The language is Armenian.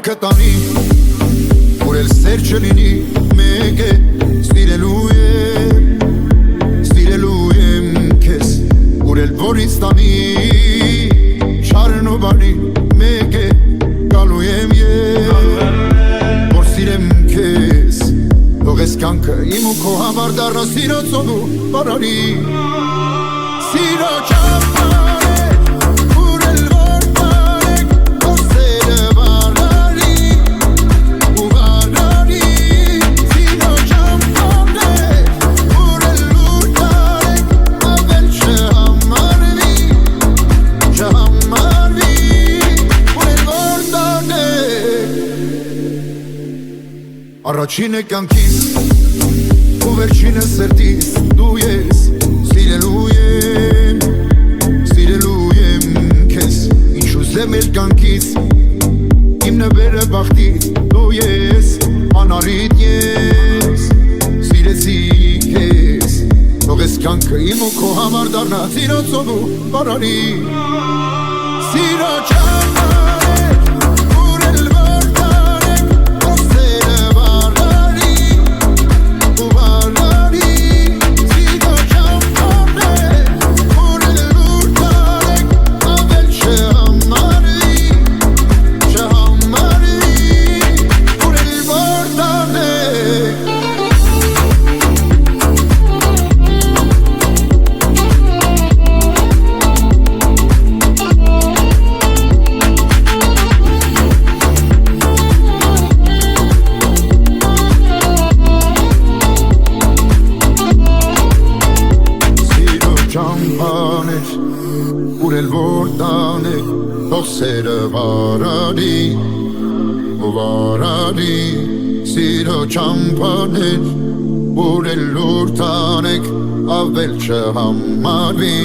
կյանքը տանի, որ էլ սեր չլինի, մեկ է սիրելու եմ քեզ, որ էլ որից տանի, չարն ու բանի, մեկ է գալու եմ որ սիրեմ քեզ, թող ես կյանքը իմ ու քո համար դառնա սիրո ծովու բարանի, սիրո ճամփան Առաջինը կյանքիս ու վերջինը սրտիս դու ես սիրելու եմ քեզ ինչ ուզեմ էլ կյանքից իմ նվերը բախտից դու ես անարիտ ես սիրեցի քեզ թող ես կյանքը իմ ու քո համար դառնա սիրո ծովու բարանի սիրո ճամփան Ուրել որ տանեք թող սերը վարարի ու վարարի սիրո ճամփաներ ուրել որ տանեք ավել չհամարվի